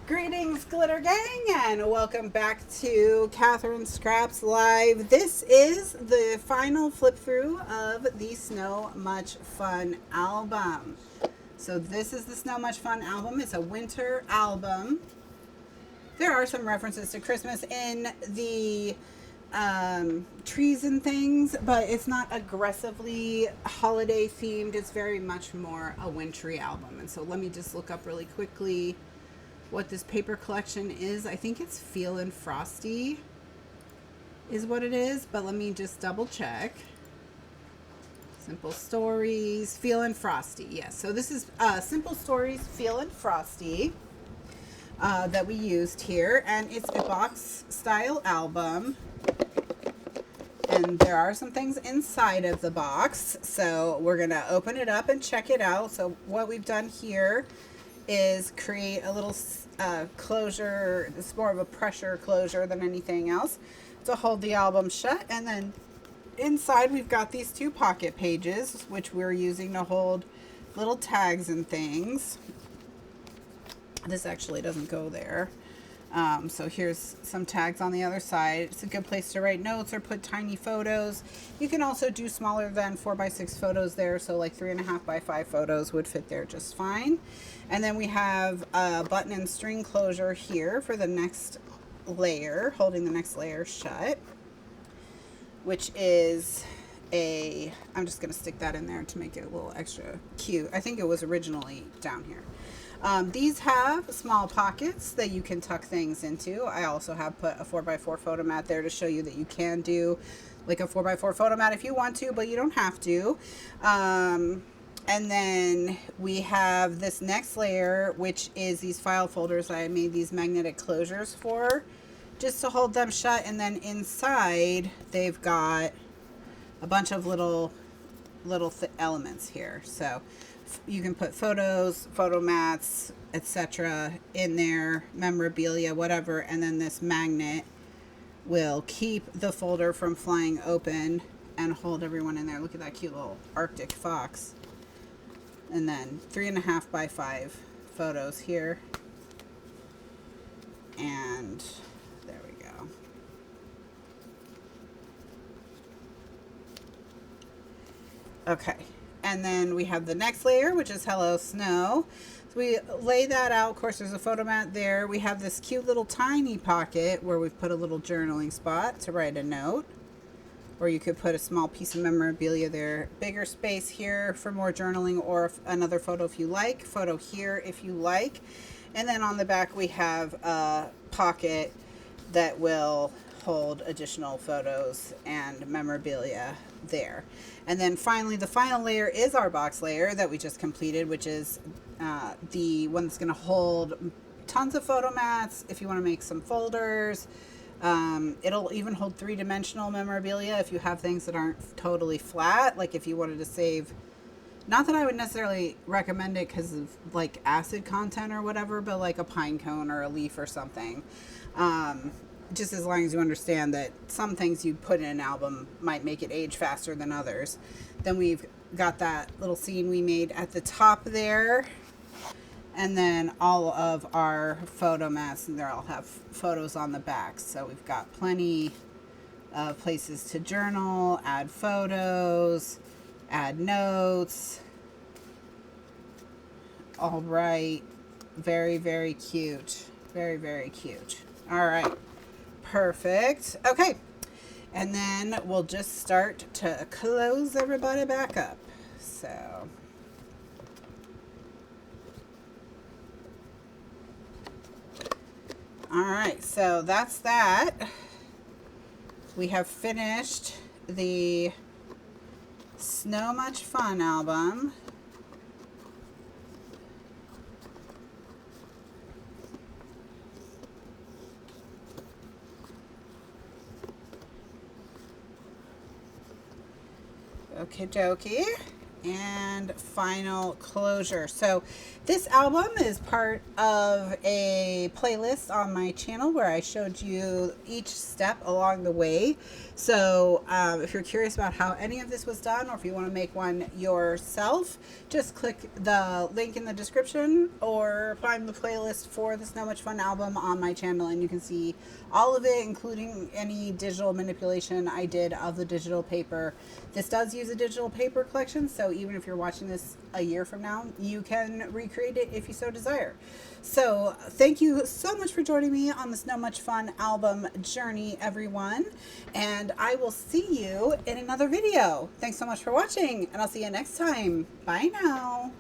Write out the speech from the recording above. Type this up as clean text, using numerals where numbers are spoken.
Greetings, Glitter Gang, and welcome back to Kathryn Scraps Live. This is the final flip through of the Snow Much Fun album. So this is the Snow Much Fun album. It's a winter album. There are some references to Christmas in the trees and things, but it's not aggressively holiday themed. It's very much more a wintry album. And so let me just look up really quickly what this paper collection is. I think it's FEELIN FROSTY is what it is, but let me just double check. Simple Stories, FEELIN FROSTY. Yes, so this is Simple Stories, FEELIN FROSTY that we used here, and it's a box style album. And there are some things inside of the box, so we're gonna open it up and check it out. So what we've done here is create a little closure. It's more of a pressure closure than anything else to hold the album shut. And then inside we've got these two pocket pages, which we're using to hold little tags and things. This actually doesn't go there. So here's some tags on the other side. It's a good place to write notes or put tiny photos. You can also do smaller than 4x6 photos there. So like 3.5x5 photos would fit there just fine. And then we have a button and string closure here for the next layer, holding the next layer shut, which is I'm just going to stick that in there to make it a little extra cute. I think it was originally down here. These have small pockets that you can tuck things into. I also have put a 4x4 photo mat there to show you that you can do like a 4x4 photo mat if you want to, but you don't have to. And then we have this next layer, which is these file folders I made these magnetic closures for, just to hold them shut. And then inside they've got a bunch of little elements here. So you can put photos, photo mats, etc. in there, memorabilia, whatever, and then this magnet will keep the folder from flying open and hold everyone in there. Look at that cute little Arctic fox. And then 3.5x5 photos here. And there we go. Okay. And then we have the next layer, which is Hello Snow. So we lay that out. Of course, there's a photo mat there. We have this cute little tiny pocket where we've put a little journaling spot to write a note. Or you could put a small piece of memorabilia there. Bigger space here for more journaling, or another photo if you like. Photo here if you like. And then on the back we have a pocket that will hold additional photos and memorabilia there. And then finally, the final layer is our box layer that we just completed, which is the one that's going to hold tons of photo mats if you want to make some folders. It'll even hold three-dimensional memorabilia if you have things that aren't totally flat, like if you wanted to save. Not that I would necessarily recommend it because of like acid content or whatever, but like a pine cone or a leaf or something. Just as long as you understand that some things you put in an album might make it age faster than others. Then we've got that little scene we made at the top there. And then all of our photo mats, and they all have photos on the back. So we've got plenty of places to journal, add photos, add notes. All right. Very, very cute. Very, very cute. All right. Perfect. Okay. And then we'll just start to close everybody back up. So all right, so that's that. We have finished the Snow Much Fun album. Okie dokie. and final closure. So this album is part of a playlist on my channel where I showed you each step along the way. So if you're curious about how any of this was done, or if you want to make one yourself, just click the link in the description or find the playlist for the So Much Fun album on my channel, and you can see all of it, including any digital manipulation I did of the digital paper. This does use a digital paper collection, so even if you're watching this a year from now, you can recreate it if you so desire. So thank you so much for joining me on the So Much Fun album journey, everyone, and I will see you in another video. Thanks so much for watching, and I'll see you next time. Bye now.